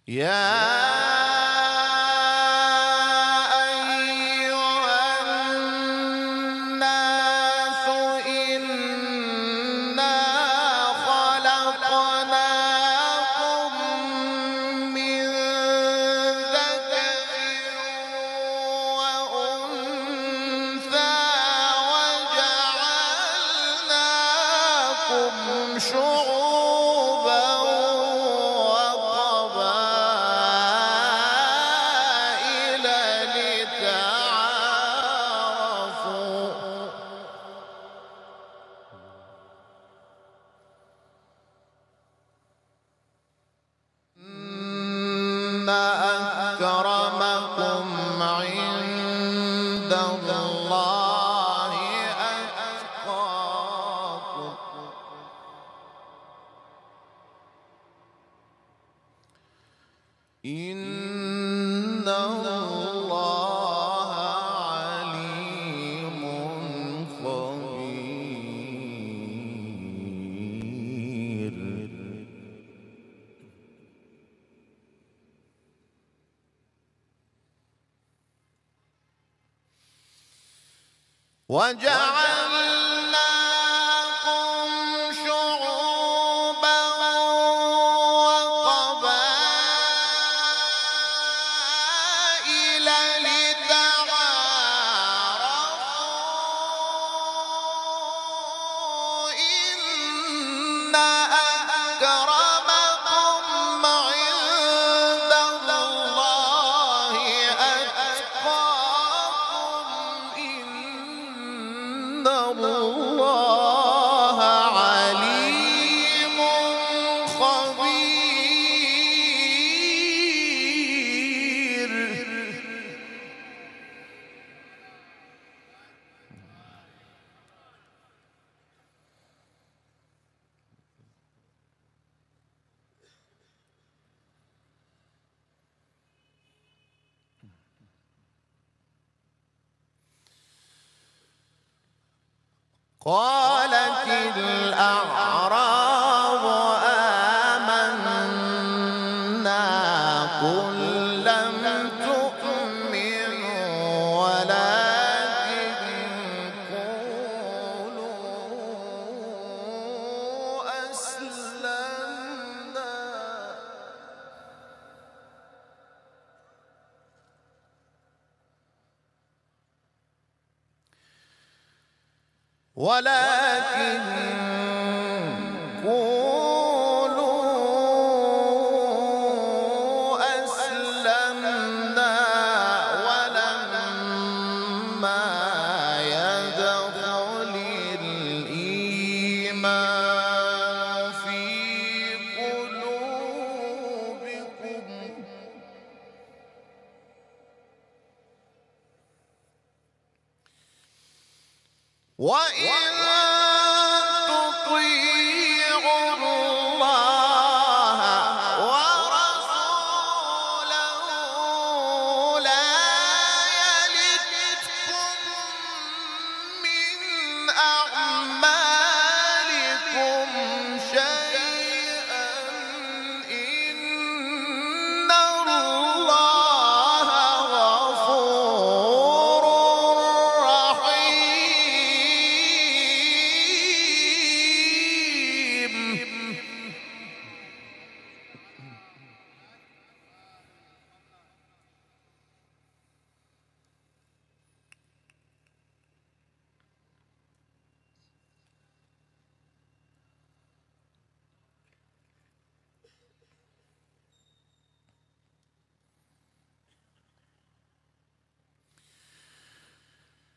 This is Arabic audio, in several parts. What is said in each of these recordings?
يا شعوبا وقبائل لتعارفوا إن أكرمكم عند الله أتقاكم إن الله عليم خبير. وجعلناكم شعوبا وقبائل لتعارفوا إن أكرمكم عند الله أتقاكم إن الله عليم خبير. قالت الأعراب آمنا قل لم تؤمنوا ولكن قولوا أسلمنا ولكن قولوا أسلمنا ولما يدخل الإيمان في قلوبكم وإن تطيعوا الله ورسوله لا يلدكم من أعمالكم شيئا إن الله غفور رحيم.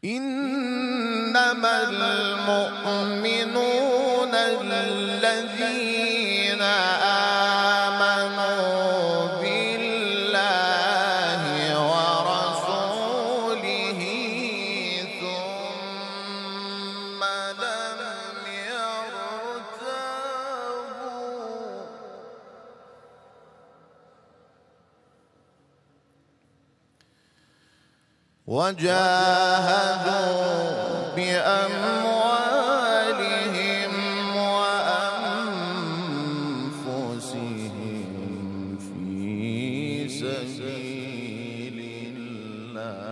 إنما المؤمنون الذين آمنوا بالله ورسوله ثم لم يرتابوا وجاهدوا بأموالهم وأنفسهم في سبيل الله.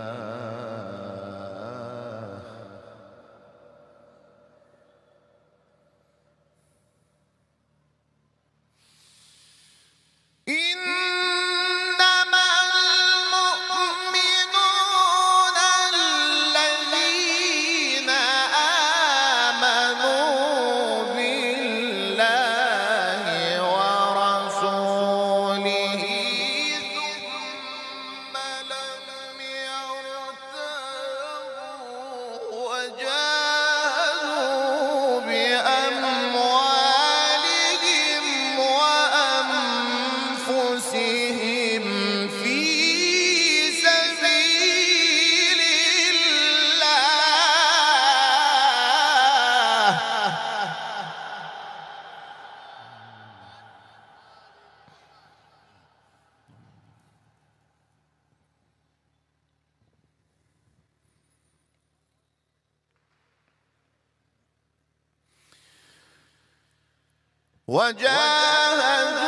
وجاهدوا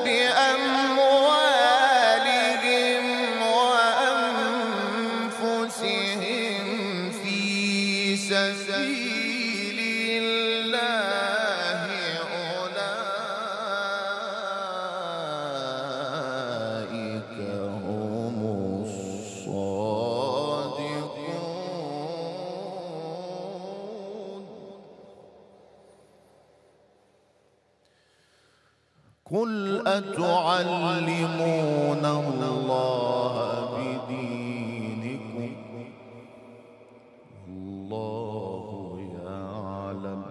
بأموالهم وأنفسهم في سبيل الله. أولئك هم الصادقون. قل أتعلمون الله بدينكم والله يعلم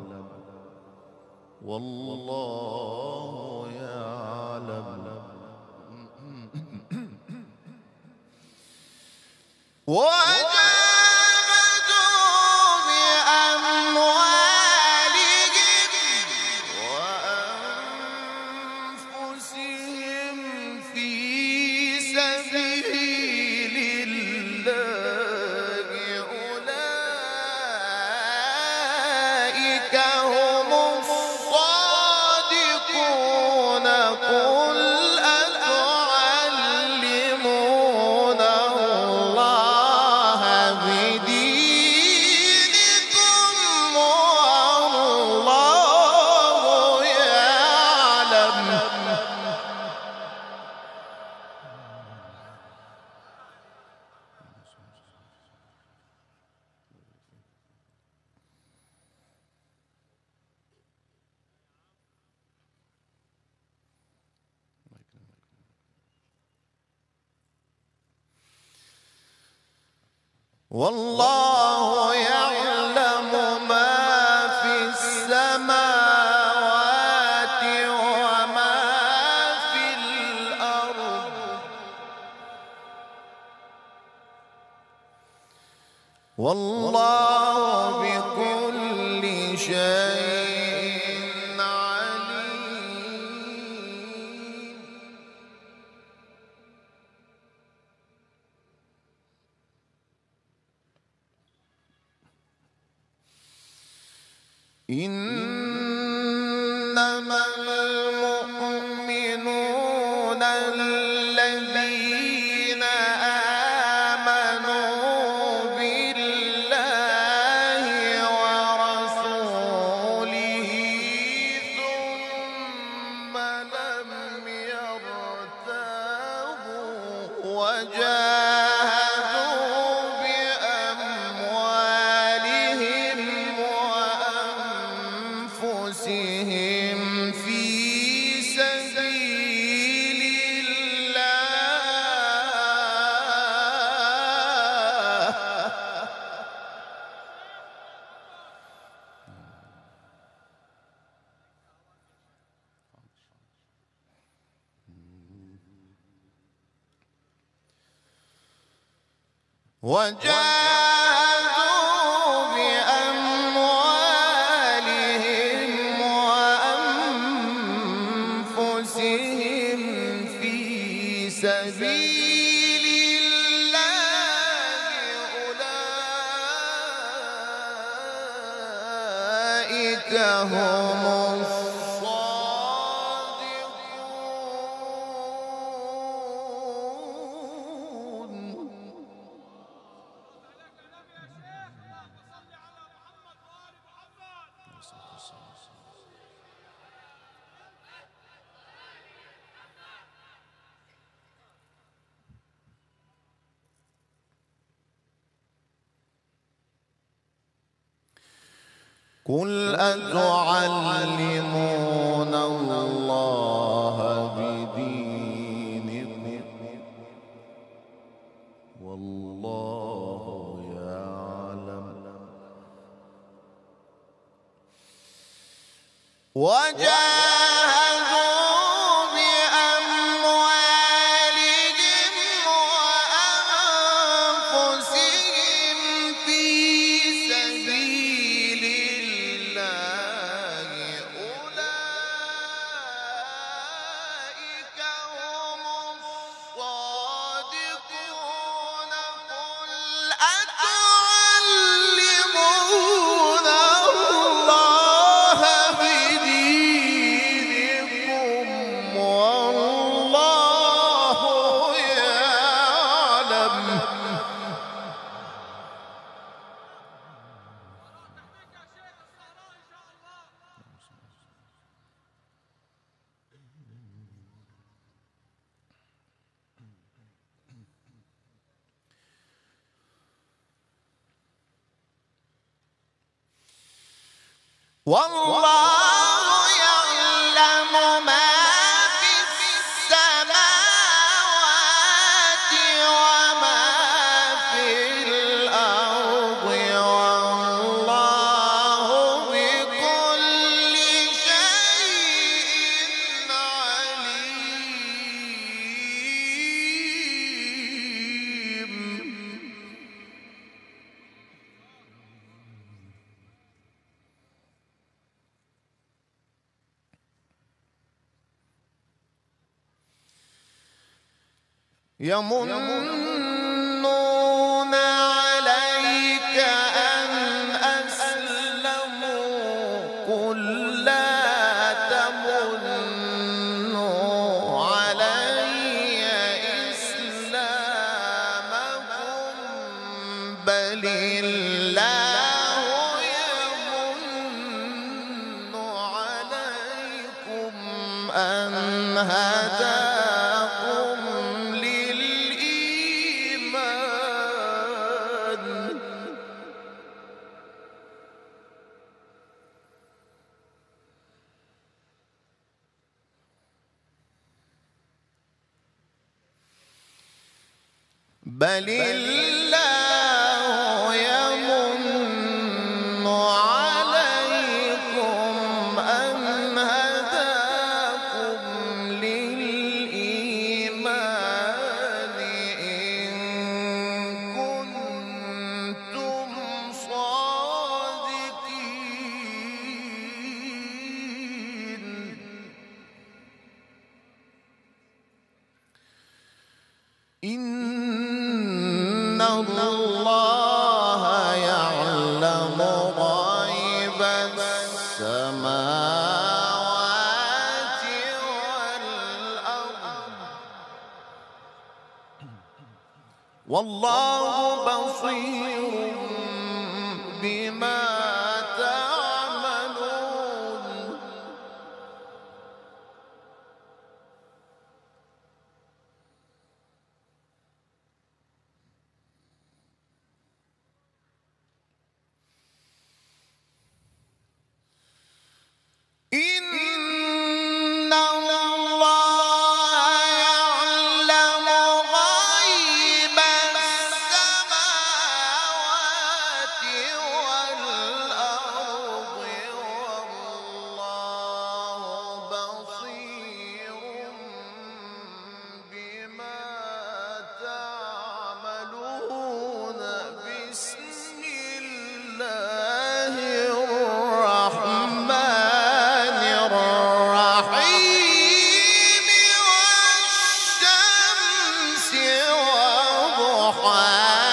والله يعلم. والله يعلم ما في السماوات وما في الأرض والله بكل شيء عليم. إنما المؤمنون الذين آمنوا بالله ورسوله ثم لم يرتابوا وجاهدوا بأموالهم وأنفسهم في سبيل الله. وجاهدوا بأموالهم وأنفسهم في سبيل الله. أولئك هم الصادقون. قل أتعلمون الله بدينكم والله يعلم وجاهدوا بأموالهم وأنفسهم في سبيل الله أولئك هم الصادقون قل أتعلمون الله بدينكم والله يعلم والله يعلم ما في السماوات وما في الأرض والله بكل شيء عليم يمنون عليك أن أسلموا قل لا تمنوا علي إسلامكم بل الله يمن عليكم أن هداكم بل الله يمن عليكم أن هداكم للإيمان إن كنتم صادقين إن الله يعلم غيب السماوات والأرض والله بصير بما تعملون إن الله يعلم غيب السماوات والأرض والله بصير بما تعملون بسم الله الرحمن الرحيم والشمس وضحاها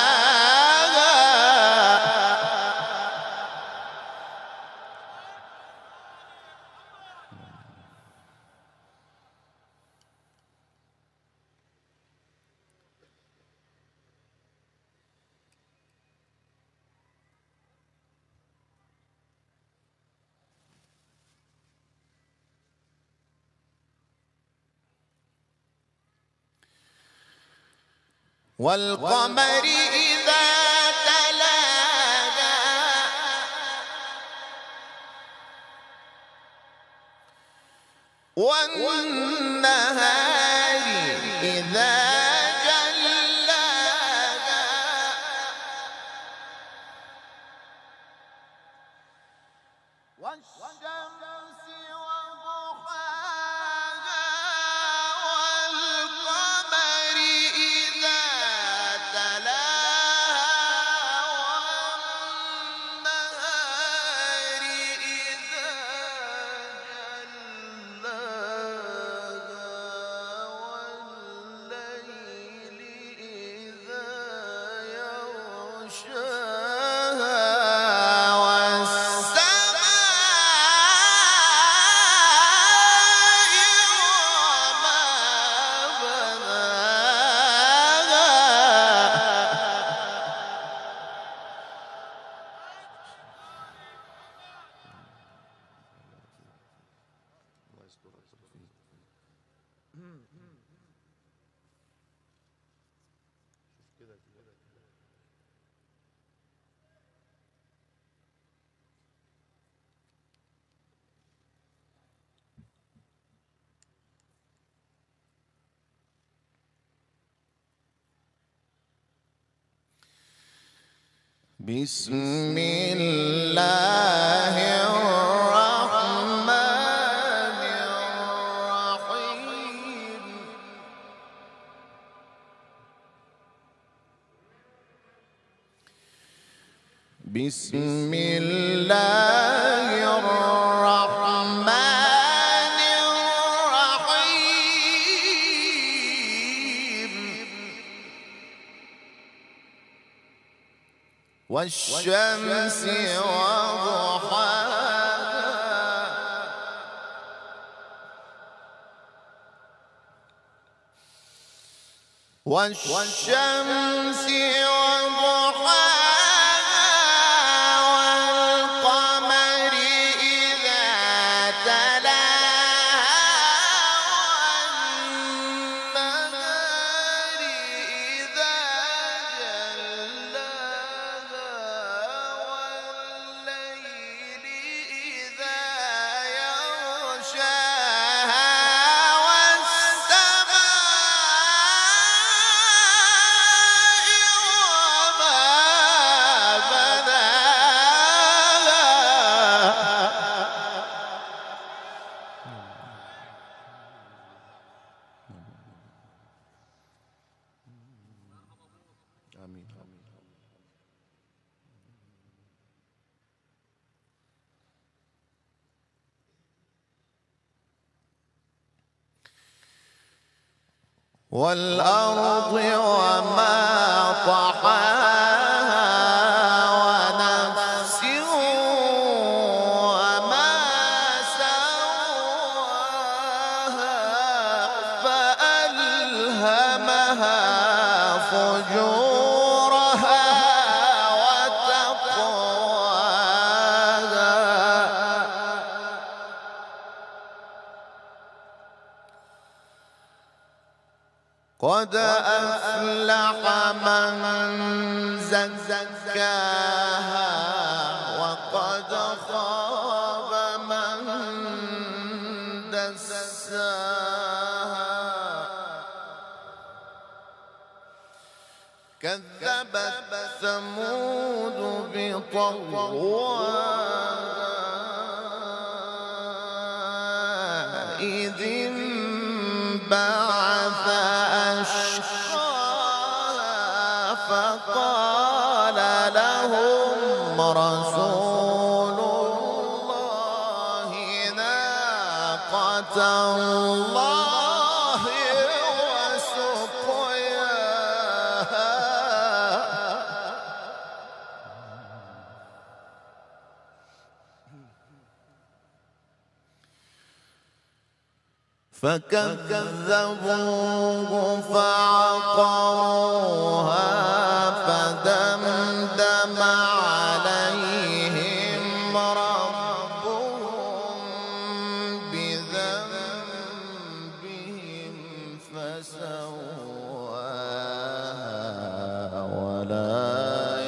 والقمر إذا تلاها والنهار إذا جلاها والشمس وضحاها والقمر إذا تلاها والنهار إذا جلاها والليل إذا يغشاها بسم الله الرحمن الرحيم بسم الله الرحمن الرحيم والشمس وضحاها والشمس وضحاها والقمر إذا تلاها والنهار إذا جلاها والليل إذا يغشاها والسماء وما بناها. آمين. والأرض وما طحاها ونفس وما سواها فألهمها فجورها وتقواها قد أفلح من زكاها وقد خاب من دساها كذبت ثمود بطغواها إذ انبعث أشقاها فقال لهم رسول الله ناقة الله وسقياها فكذبوه فعقروها فدمدم عليهم ربهم بذنبهم فسواها ولا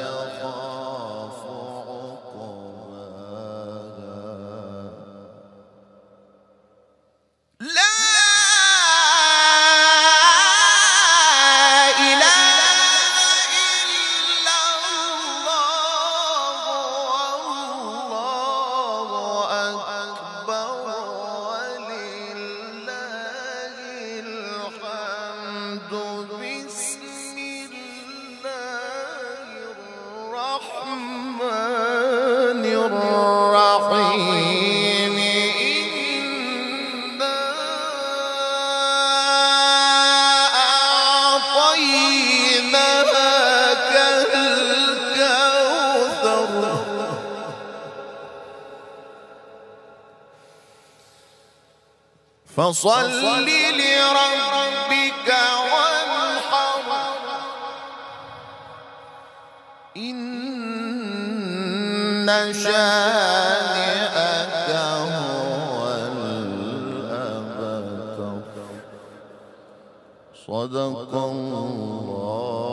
يخاف عقباها بسم الله الرحمن الرحيم إنا أعطيناك الكوثر فصل لربك وانحر إن شانئك هو الأبتر صدق الله